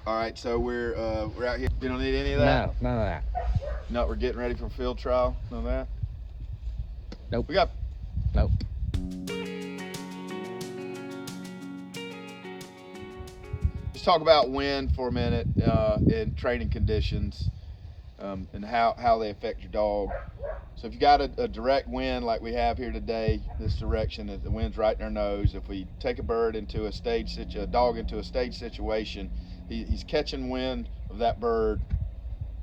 All right, so we're out here. You don't need any of that? No, none of that. No, we're getting ready for field trial. None of that? Nope. We got. Nope. Let's talk about wind for a minute in training conditions and how they affect your dog. So if you got a direct wind like we have here today, this direction, the wind's right in our nose. If we take a bird into a dog into a stage situation, he's catching wind of that bird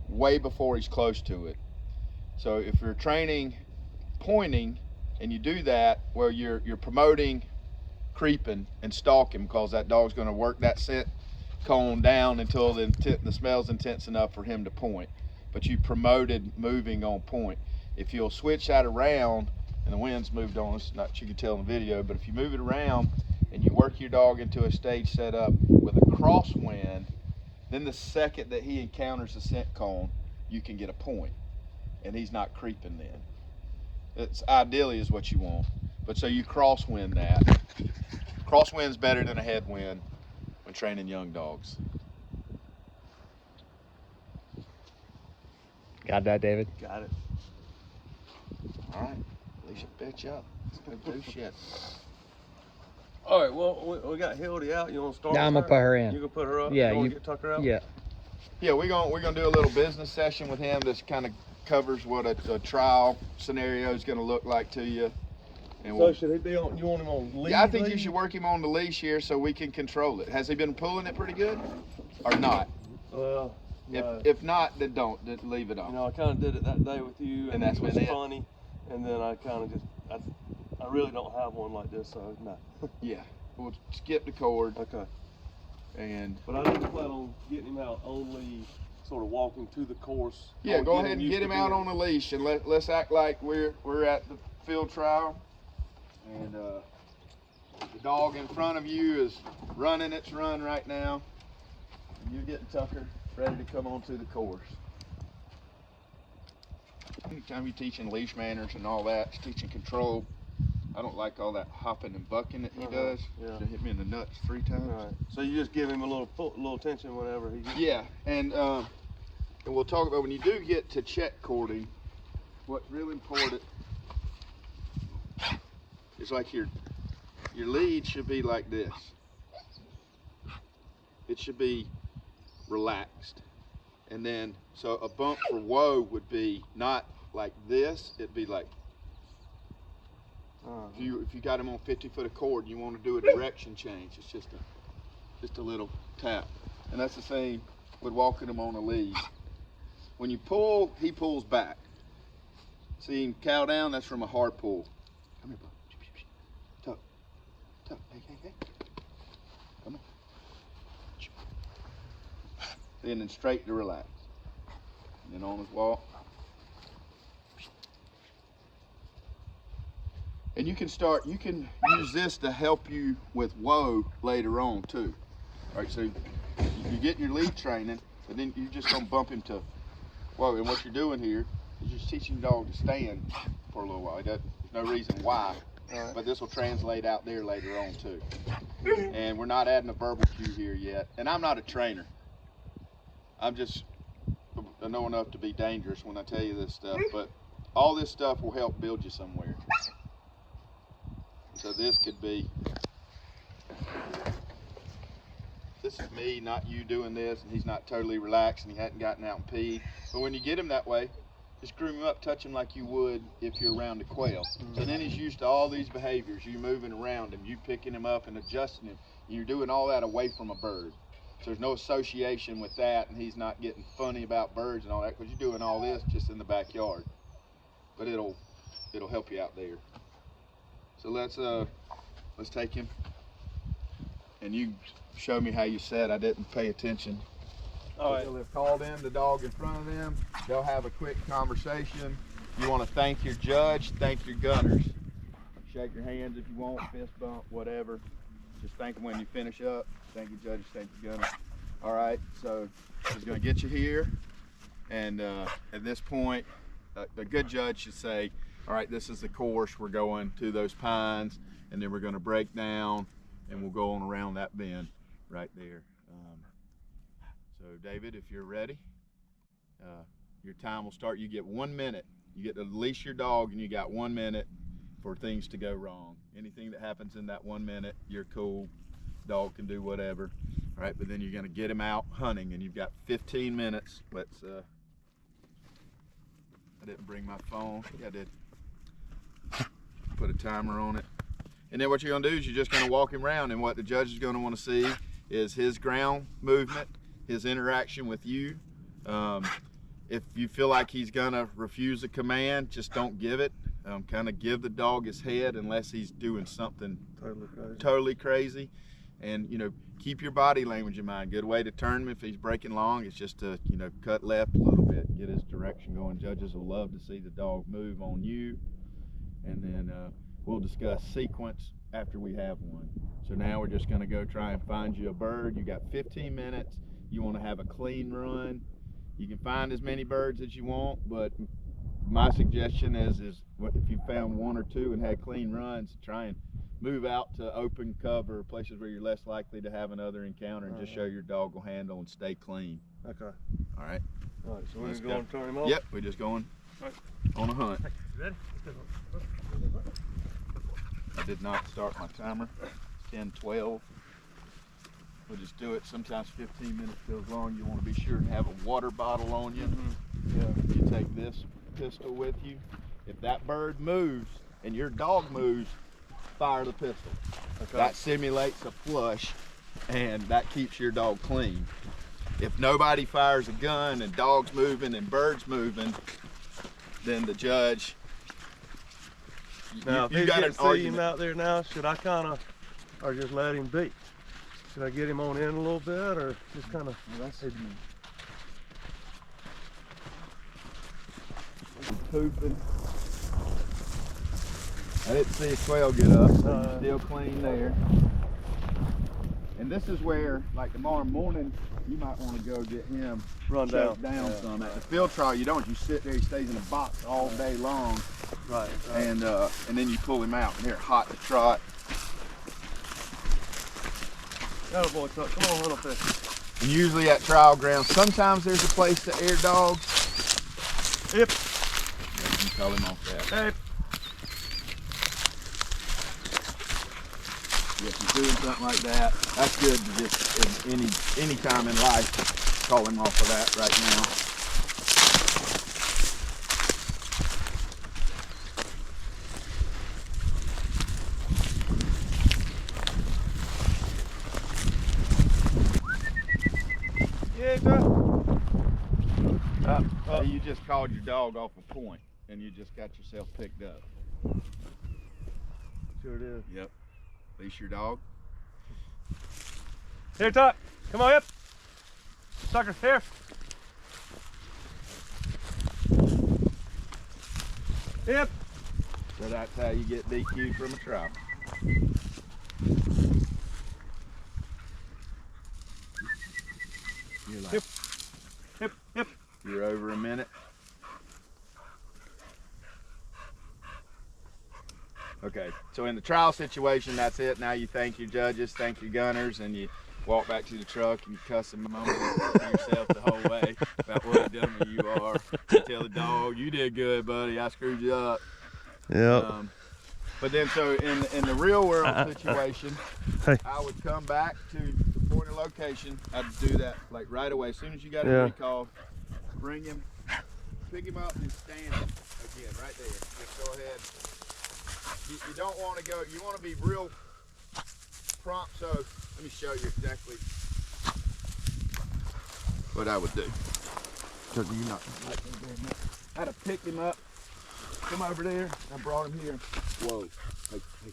way before he's close to it. So if you're training pointing and you do that, well, you're promoting creeping and stalking, because that dog's going to work that scent cone down until the smell's intense enough for him to point. But you promoted moving on point. If you'll switch that around, and the wind's moved on, it's not, you can tell in the video, but if you move it around and you work your dog into a stage setup with a crosswind, then the second that he encounters the scent cone, you can get a point, and he's not creeping then. It's ideally is what you want. But so you crosswind that. Crosswind's better than a headwind when training young dogs. Got that, David? Got it. All right, leash your bitch up. Let's go do shit. All right, well, we got Hildy out. You want to start? Yeah, I'm gonna put her in. You gonna put her up? Yeah, you wanna you get Tucker out? Yeah. Yeah, we're gonna do a little business session with him. This kind of covers what a trial scenario is gonna look like to you. And So should he be on? You want him on lead? yeah, I think you should work him on the leash here so we can control it. Has he been pulling it pretty good, or not? Well, no. If not, then don't. Then leave it on. You know, I kind of did it that day with you, And that's it was been it? funny. And then I kind of just, I really don't have one like this, so no. Yeah, we'll skip the cord. Okay. And But I do plan on getting him out only sort of walking to the course. yeah, or go ahead and used get to him out being- on a leash, and let's act like we're at the field trial, and the dog in front of you is running its run right now, and you're getting Tucker ready to come onto the course. Anytime you're teaching leash manners and all that, it's teaching control. I don't like all that hopping and bucking that he does. Yeah. He hit me in the nuts 3 times. All right. So you just give him a little attention whenever he gets. Yeah, and we'll talk about when you do get to check cording, what's really important is like your lead should be like this. It should be relaxed. And then, so a bump for whoa would be not like this, it'd be like, if you got him on 50 foot of cord and you want to do a direction change, it's just a little tap. And that's the same with walking him on a lead. When you pull, he pulls back. See him cow down, that's from a hard pull. Come here, bud. Tuck. Tuck. Hey. Come here. And then straight to relax. And then on his walk. And you can use this to help you with whoa later on too. All right, so you get your lead training, but then you're just gonna bump him to whoa. And what you're doing here is just teaching your dog to stand for a little while. There's no reason why, but this will translate out there later on too. And we're not adding a verbal cue here yet. And I'm not a trainer. I know enough to be dangerous when I tell you this stuff, but all this stuff will help build you somewhere. So this could be, this is me, not you doing this, and he's not totally relaxed and he hadn't gotten out and peed. But when you get him that way, just groom him up, touch him like you would if you're around a quail. So then he's used to all these behaviors, you moving around him, you picking him up and adjusting him. And you're doing all that away from a bird. So there's no association with that, and he's not getting funny about birds and all that, because you're doing all this just in the backyard. But it'll help you out there. So let's take him, and you show me how you said. I didn't pay attention. All right. So they've called in the dog in front of them. They'll have a quick conversation. You want to thank your judge, thank your gunners. Shake your hands if you want, fist bump, whatever. Just thank them when you finish up. Thank your judges, thank your gunners. All right, so he's going to get you here, and at this point, a good judge should say, all right, this is the course, we're going to those pines, and then we're going to break down, and we'll go on around that bend right there. So David, if you're ready, your time will start. You get 1 minute. You get to leash your dog, and you got 1 minute for things to go wrong. Anything that happens in that 1 minute, you're cool. Dog can do whatever. All right, but then you're gonna get him out hunting, and you've got 15 minutes. Let's, I didn't bring my phone. Yeah, I did. Put a timer on it. And then what you're gonna do is you're just gonna walk him around, and what the judge is gonna wanna see is his ground movement, his interaction with you. If you feel like he's gonna refuse a command, just don't give it. Kind of give the dog his head unless he's doing something totally crazy. And you know, keep your body language in mind. Good way to turn him if he's breaking long is just to, you know, cut left a little bit, get his direction going. Judges will love to see the dog move on you. And then we'll discuss sequence after we have one. So now we're just gonna go try and find you a bird. You got 15 minutes. You wanna have a clean run. You can find as many birds as you want, but my suggestion is if you found 1 or 2 and had clean runs, try and move out to open cover, places where you're less likely to have another encounter, and just show your dog will handle and stay clean. Okay. All right. All right, so we're just going to turn him off? Yep, we're just going on a hunt. You ready? I did not start my timer. 10, 12. We'll just do it. Sometimes 15 minutes feels long. You want to be sure to have a water bottle on you. Yeah. You take this pistol with you. If that bird moves and your dog moves, fire the pistol. Okay. That simulates a flush, and that keeps your dog clean. If nobody fires a gun and dogs moving and birds moving, then the judge. Now, if you got an argument out there now, should I kind of, or just let him be? Should I get him on in a little bit, or just kind of? Well, that's it. Pooping. I didn't see a quail get up, so he's still clean there. And this is where, like tomorrow morning, you might want to go get him run down some. At the field trial, you don't. You sit there, he stays in a box all day long. Right. And then you pull him out, and they're hot to trot. Atta boy, Tuck. Come on, hunt up there. And usually at trial grounds, sometimes there's a place to air dogs. Yep. Yeah, you can tell him off that. Hey. Yeah, if he's doing something like that, that's good to just, any time in life, call him off of that right now. You just called your dog off a point, and you just got yourself picked up. Sure did. Yep. Leash your dog. Here, Tuck. Come on, yep. Sucker, here. Yep. So that's how you get DQ'd from a trial. You're like, yep. Yep. Yep. You're over a minute. Okay, so in the trial situation, that's it. Now you thank your judges, thank your gunners, and you walk back to the truck and you cuss them to yourself the whole way about what a dummy you are. You tell the dog, you did good, buddy, I screwed you up. Yeah. But then, so in the real world situation, I would come back to the point of location. I'd do that like right away. As soon as you got a recall, bring him, pick him up, and stand him again right there. Just go ahead. You don't want to go, you want to be real prompt, so let me show you exactly what I would do. Because you're not like me very much. I'd have picked him up, come over there, I brought him here. Whoa. Hey, hey.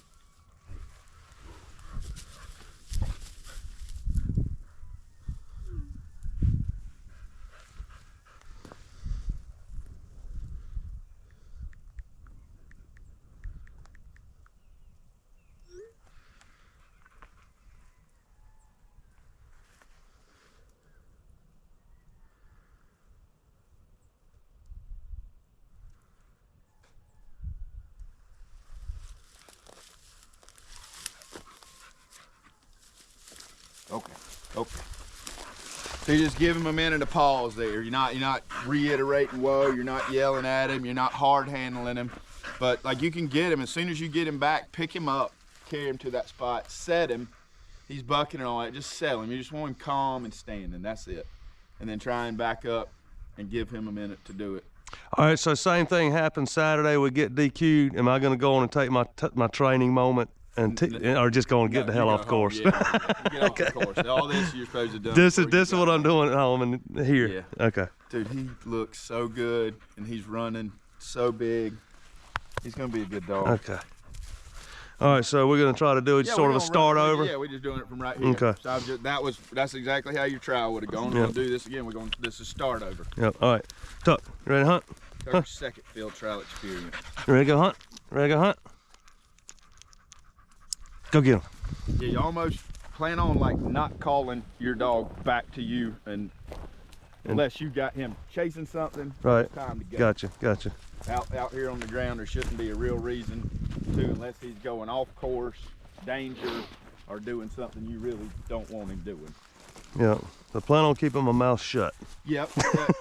So you just give him a minute to pause there. You're not reiterating whoa, you're not yelling at him, you're not hard handling him. But like you can get him, as soon as you get him back, pick him up, carry him to that spot, set him. He's bucking and all that, just settle him. You just want him calm and standing, that's it. And then try and back up and give him a minute to do it. All right, so same thing happened Saturday. We get DQ'd. Am I going to go on and take my training moment and or just going to get the hell off course? Yeah, get off the course. All this you're supposed to do. This is what I'm doing at home and here. Yeah. Okay. Dude, he looks so good and he's running so big. He's going to be a good dog. Okay. All right, so we're going to try to do it sort of a start over. Yeah, we're just doing it from right here. Okay. So that's exactly how your trial would have gone. We're going to do this again. This is start over. Yep. All right. Tuck, you ready to hunt? Our second field trial experience. You ready to go hunt? Ready to go hunt? Go get him. Yeah, you almost plan on like not calling your dog back to you unless you got him chasing something. Right. It's time to go. Gotcha. Out here on the ground, there shouldn't be a real reason to, unless he's going off course, danger, or doing something you really don't want him doing. Yeah. So plan on keeping my mouth shut. Yep.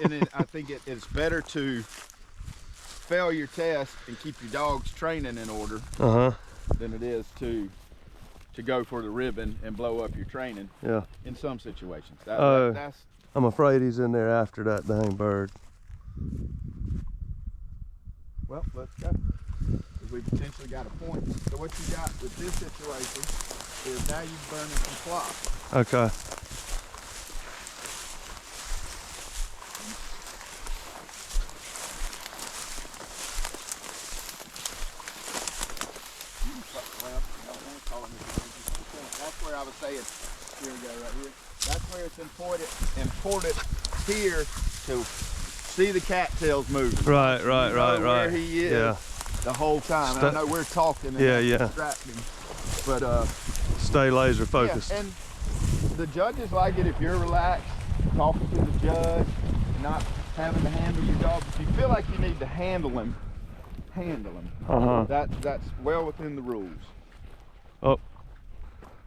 And then I think it's better to fail your test and keep your dog's training in order than it is to go for the ribbon and blow up your training. Yeah. In some situations. I'm afraid he's in there after that dang bird. Well, let's go. We potentially got a point. So what you got with this situation is now you're burning some flop. Okay. That's where I was saying, here we go, right here. That's where it's important here to see the cattails moving. Right. Where he is. Yeah. The whole time. And I know we're talking and distracting, but stay laser focused. Yeah, and the judges like it if you're relaxed, talking to the judge, not having to handle your dog. If you feel like you need to handle him, handle him. That's well within the rules. Oh,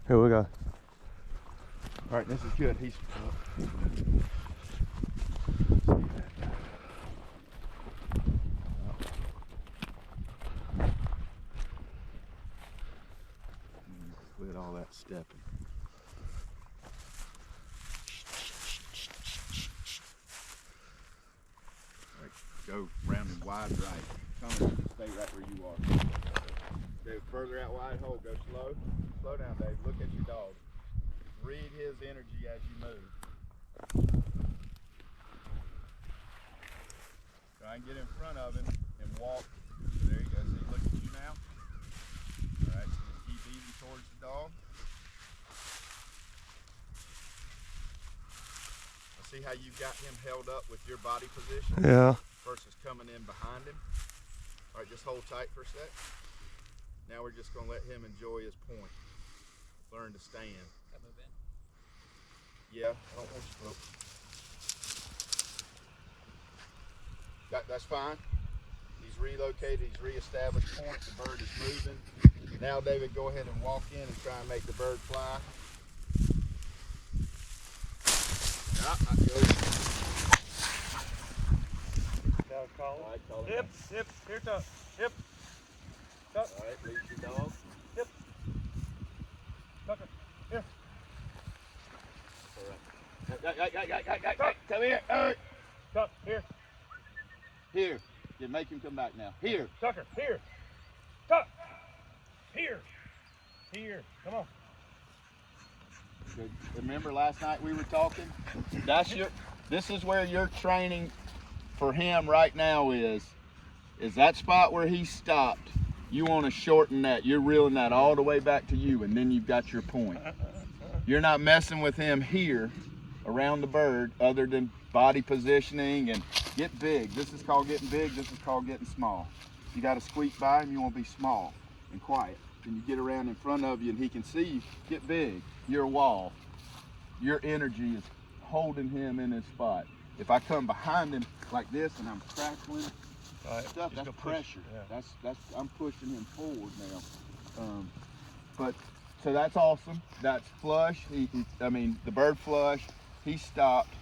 here we go. All right, this is good. He's quit all that stepping. All right, go round and wide right. Come and stay right where you are. Go further out wide hole. Go slow. Slow down, Dave. Look at your dog. Read his energy as you move. Try and get in front of him and walk. There you go. See, look at you now. All right, so keep easy towards the dog. See how you got him held up with your body position? Yeah. Versus coming in behind him. All right, just hold tight for a sec. Now we're just going to let him enjoy his point. Learn to stand. Can I move in? Yeah, I don't want you to. That's fine. He's relocated, he's reestablished point. The bird is moving. Now, David, go ahead and walk in and try and make the bird fly. Now call All right, call it. Hip, here, Tuck. Hip. Tuck. All right, leave your dog. Hip. Tucker, here. All right. Come here. Tuck, here. Here. Yeah, make him come back now. Here. Tucker, here. Tuck. Here. Come on. Good. Remember last night we were talking? This is where your training for him right now is that spot where he stopped. You want to shorten that. You're reeling that all the way back to you, and then you've got your point. You're not messing with him here around the bird other than body positioning and get big. This is called getting big. This is called getting small. You got to squeak by him. You want to be small and quiet. And you get around in front of you and he can see you. Get big. You're a wall. Your energy is holding him in his spot. If I come behind him like this and I'm crackling stuff, that's pressure. Yeah. That's I'm pushing him forward now. So that's awesome. That's flush. I mean, the bird flush. he stopped,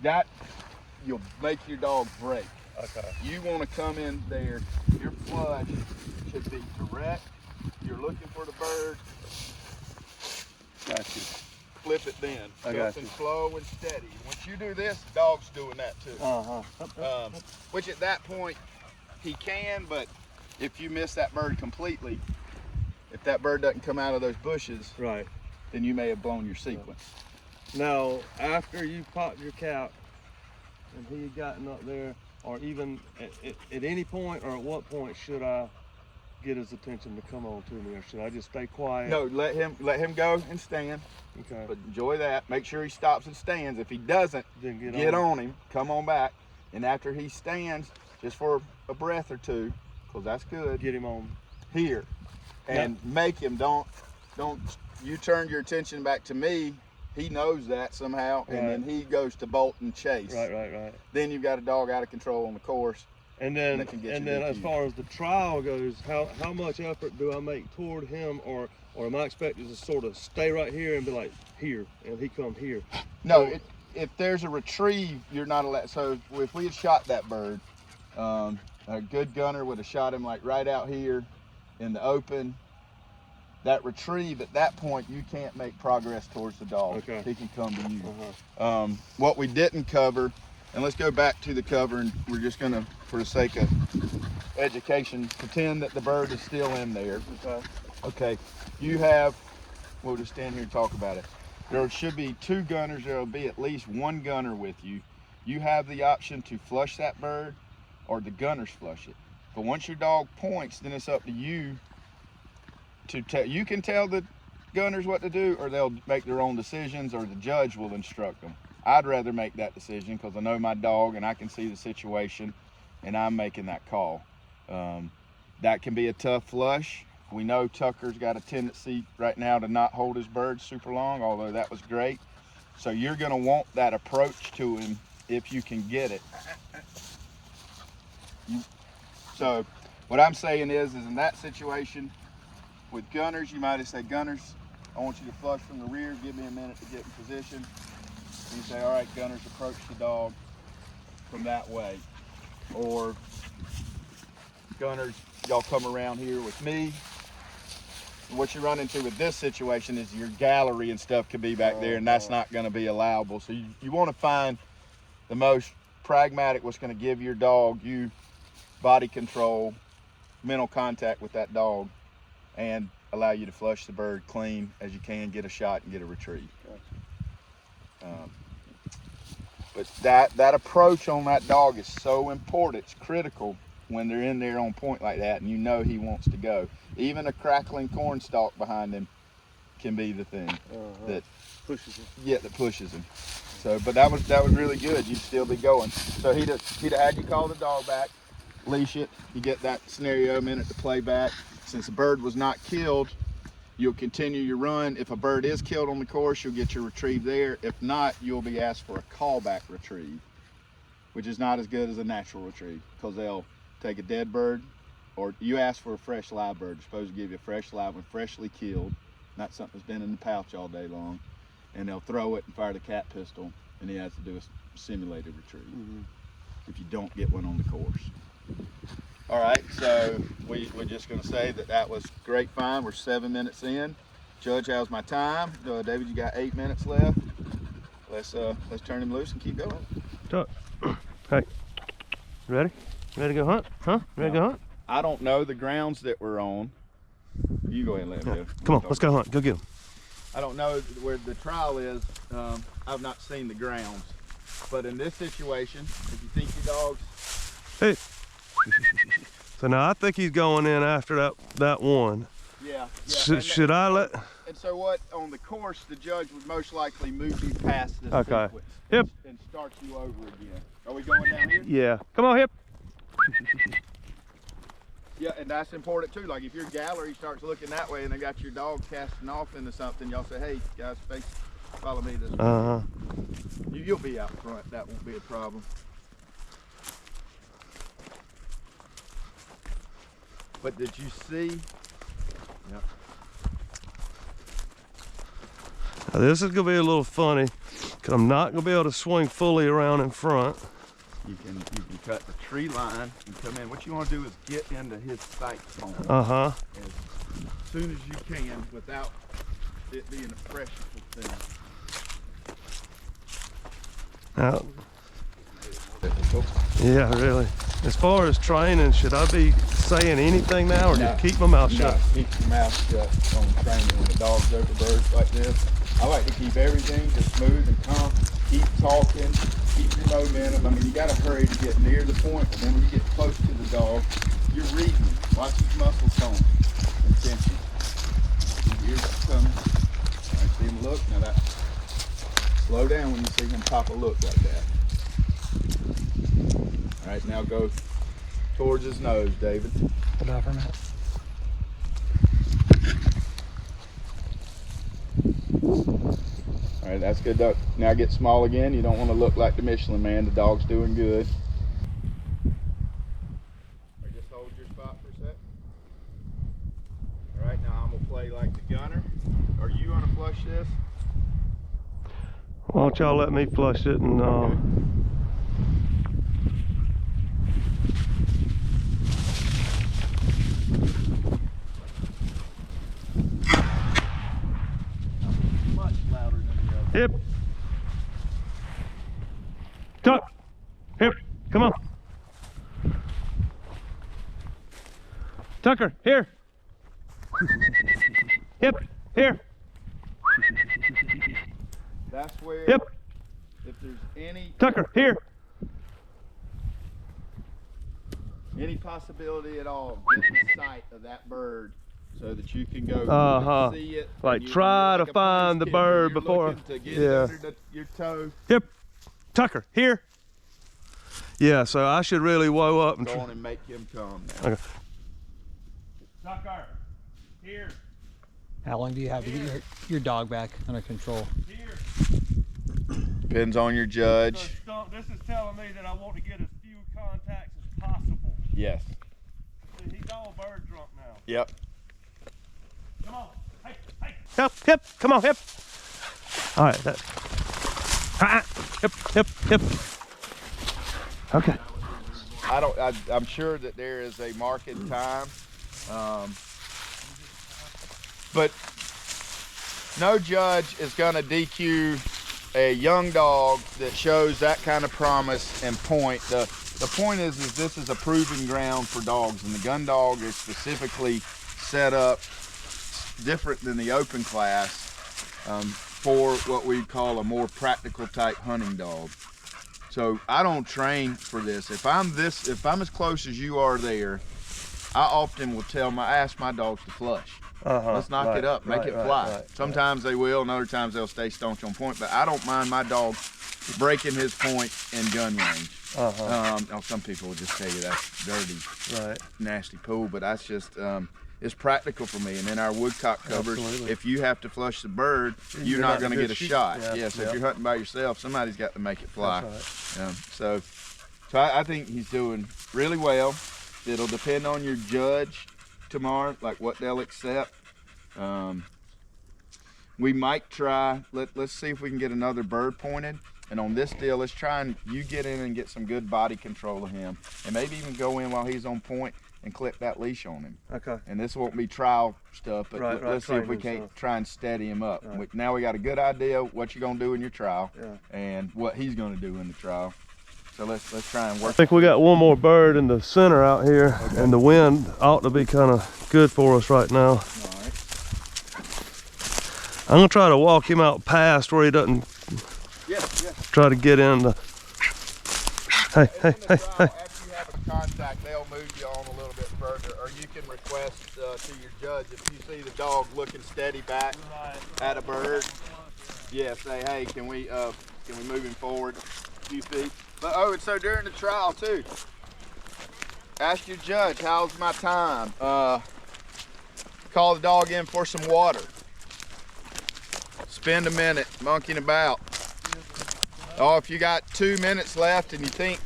that you'll make your dog break. Okay. You want to come in there, your flush should be direct. You're looking for the bird. Got you. Flip it then. I got Something you. slow and steady. Once you do this, the dog's doing that too. Which at that point, he can, but if you miss that bird completely, if that bird doesn't come out of those bushes, Right. then you may have blown your sequence. Now, after you popped your cap and he had gotten up there, or even at any point, or at what point should I get his attention to come on to me, or should I just stay quiet? No, let him go and stand. Okay. But enjoy that. Make sure he stops and stands. If he doesn't, Then get on him. Come on back. And after he stands, just for a breath or two, because that's good. Get him on Here. And make him, don't you turn your attention back to me. He knows that somehow, and then he goes to bolt and chase. Right. Then you've got a dog out of control on the course. And then and as far as the trial goes, how much effort do I make toward him, or am I expected to sort of stay right here and be like, here, and he come here? No, if there's a retrieve, you're not allowed. So if we had shot that bird, a good gunner would have shot him like right out here in the open. That retrieve, at that point, you can't make progress towards the dog. Okay. He can come to you. What we didn't cover, and let's go back to the cover, and we're just gonna, for the sake of education, pretend that the bird is still in there. Okay. You have, we'll just stand here and talk about it. There should be 2 gunners. There'll be at least 1 gunner with you. You have the option to flush that bird, or the gunners flush it. But once your dog points, then it's up to you to tell. You can tell the gunners what to do, or they'll make their own decisions, or the judge will instruct them. I'd rather make that decision because I know my dog and I can see the situation, and I'm making that call. That can be a tough flush. We know Tucker's got a tendency right now to not hold his bird super long, although that was great. So you're gonna want that approach to him if you can get it. So what I'm saying is in that situation, with gunners, you might have said, gunners, I want you to flush from the rear, give me a minute to get in position. And you say, all right, gunners, approach the dog from that way. Or gunners, y'all come around here with me. What you run into with this situation is your gallery and stuff could be back there, and that's not gonna be allowable. So you wanna find the most pragmatic, what's gonna give your dog, you body control, mental contact with that dog, and allow you to flush the bird clean as you can, get a shot and get a retrieve. But that approach on that dog is so important. It's critical when they're in there on point like that, and you know he wants to go. Even a crackling corn stalk behind him can be the thing that pushes him. Yeah, that pushes him. So, but that was really good. You'd still be going. So he'd have had you call the dog back, leash it. You get that scenario a minute to play back. Since the bird was not killed, you'll continue your run. If a bird is killed on the course, you'll get your retrieve there. If not, you'll be asked for a callback retrieve, which is not as good as a natural retrieve, because they'll take a dead bird, or you ask for a fresh live bird. They're supposed to give you a fresh live one, freshly killed, not something that's been in the pouch all day long, and they'll throw it and fire the cat pistol, and he has to do a simulated retrieve if you don't get one on the course. All right, so we're just going to say that was great find. We're 7 minutes in. Judge, how's my time? David, you got 8 minutes left. Let's turn him loose and keep going. Tuck. Hey, ready? Ready to go hunt? Huh? Ready to go hunt? I don't know the grounds that we're on. You go ahead and let him go. Come on, let's go hunt. Go get him. I don't know where the trial is. I've not seen the grounds. But in this situation, if you think your dog's... Hey. So now I think he's going in after that one. Yeah. Should I let... And so what, on the course, the judge would most likely move you past this Okay. sequence. Hip. And start you over again. Are we going down here? Yeah. Come on, Hip. Yeah, and that's important too. Like if your gallery starts looking that way and they got your dog casting off into something, y'all say, hey, guys, follow me this way. You'll be out front. That won't be a problem. But did you see? Yep. Now this is gonna be a little funny 'Cause I'm not gonna be able to swing fully around in front. You can cut the tree line and come in. What you want to do is get into his sight zone Uh-huh. as soon as you can without it being a pressure thing. Now, yeah, really. As far as training, should I be saying anything now or just keep my mouth shut? Keep your mouth shut on training when the dog's over birds like this. I like to keep everything just smooth and calm. Keep talking, keep your momentum. I mean, you got to hurry to get near the point, but then when you get close to the dog, you're reading. Watch his muscles tone and tension. Here's it coming. All right, see him look. Now that. Slow down when you see him pop a look like that. All right, now go towards his nose, David. Hold on for a minute. All right, that's good. Now get small again. You don't want to look like the Michelin Man. The dog's doing good. Right, just hold your spot for a sec. All right, now I'm going to play like the gunner. Are you going to flush this? Why don't y'all let me flush it and Much louder than the other. hip. Tuck. Hip. Come on. Tucker, here. Hip. Here. That's where, Yep. if there's Tucker, here. any possibility at all, get the sight of that bird so that you can go see it. Like and try you're to a find the police kid, bird you're before. looking to get it under your toe. Hip. Tucker, here. Yeah, so I should really woe up and Go on and make him come now. Okay. Tucker, here. How long do you have to get your dog back under control? Here. Depends on your judge. So this is telling me that I want to get as few contacts as possible. Yes. See, he's all bird drunk now. Yep. Come on. Hey, hey. Hip, hip. Come on, hip. All right. That. Hip, hip, hip. Okay. I'm sure that there is a market time, but no judge is going to DQ a young dog that shows that kind of promise and point. The point is this is a proving ground for dogs, and the gun dog is specifically set up different than the open class for what we call a more practical type hunting dog. So I don't train for this. If I'm as close as you are there, I often will ask my dogs to flush. Let's knock it up, make it fly. Sometimes they will, and other times they'll stay staunch on point, but I don't mind my dog breaking his point in gun range. Some people will just tell you that's dirty, nasty pool, but that's just, it's practical for me. And in our woodcock covers, if you have to flush the bird, you're not going to get a shot. Yes, if you're hunting by yourself, somebody's got to make it fly. So I think he's doing really well. It'll depend on your judge tomorrow, like what they'll accept. We might try, let's see if we can get another bird pointed. And on this deal, let's try and you get in and get some good body control of him. And maybe even go in while he's on point and clip that leash on him. Okay. And this won't be trial stuff, but let's see if we can't try and steady him up. Now we got a good idea what you're gonna do in your trial and what he's gonna do in the trial. So let's try and work. I think we got one more bird in the center out here, and the wind ought to be kind of good for us right now. All right. I'm gonna try to walk him out past where he doesn't try to get in the... Hey. After you have a contact, they'll move you on a little bit further, or you can request to your judge if you see the dog looking steady back at a bird. Yeah, say, hey, can we move him forward a few feet? But and so during the trial too, ask your judge, how's my time? Call the dog in for some water. Spend a minute monkeying about. Oh, if you got 2 minutes left and you think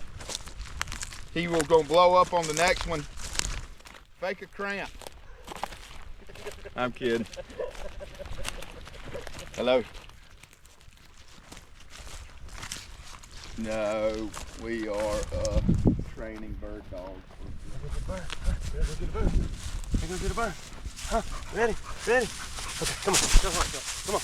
he will go blow up on the next one, fake a cramp. I'm kidding. Hello. No, we are training bird dogs. Go get a bird. Go get a bird. Go get a bird. Huh? Ready? Ready? Okay, come on. Go hard, go. Come on.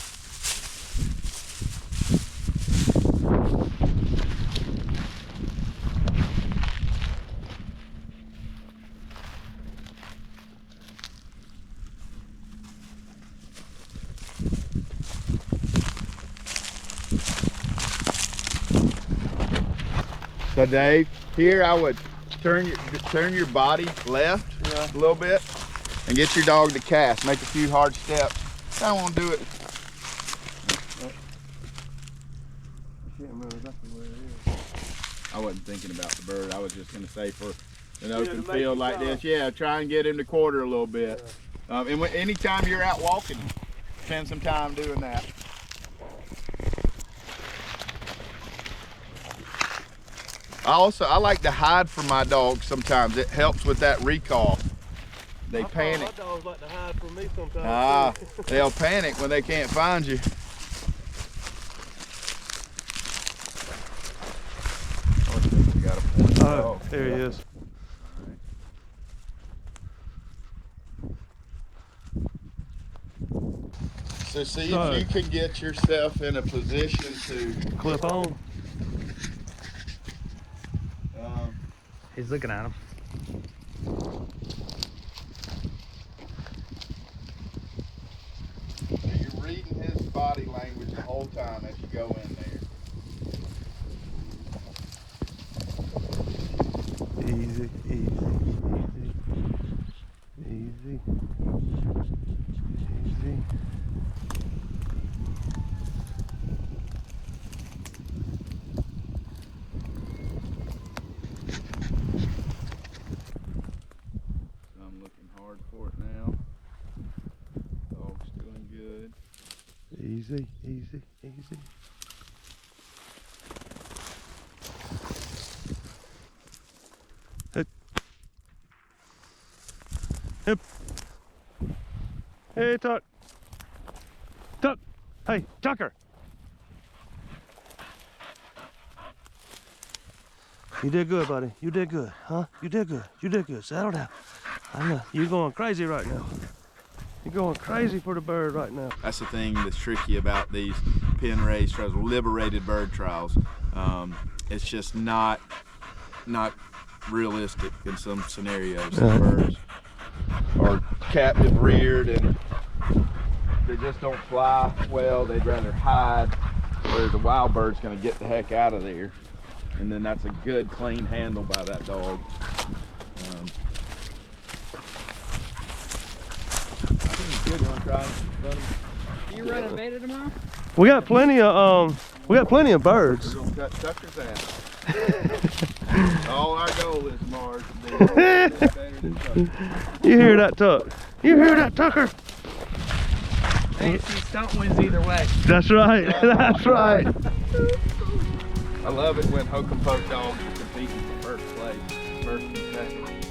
So Dave, here I would turn your body left a little bit and get your dog to cast. Make a few hard steps. I don't want to do it. I wasn't thinking about the bird. I was just going to say for an open field like this, try and get him to quarter a little bit. And anytime you're out walking, spend some time doing that. I like to hide from my dogs sometimes. It helps with that recall. They panic. My dogs like to hide from me sometimes. They'll panic when they can't find you. Oh, there he is. So see if you can get yourself in a position to clip on. He's looking at him. So you're reading his body language the whole time as you go in there. Easy, easy, easy, easy, easy. I'm looking hard for it now. Dog's doing good. Easy, easy, easy. Hip. Hip. Hey, Tuck. Tuck. Hey, Tucker. You did good, buddy. You did good, huh? You did good. You did good. Settle down. I know. You're going crazy right now. You're going crazy for the bird right now. That's the thing that's tricky about these pen raised trials, liberated bird trials. It's just not realistic in some scenarios. The birds are captive reared and they just don't fly well. They'd rather hide, whereas a wild bird's going to get the heck out of there. And then that's a good clean handle by that dog. I think it's good. You want to try it? You running beta tomorrow? We got plenty of birds. We're gonna cut Tucker's ass. All our goal is Mars to be better than Tucker. You hear that, Tuck? You hear that, Tucker? AFC stunt wins either way. That's right. That's right. I love it when Hook and Poke dogs are competing for first place, first and second.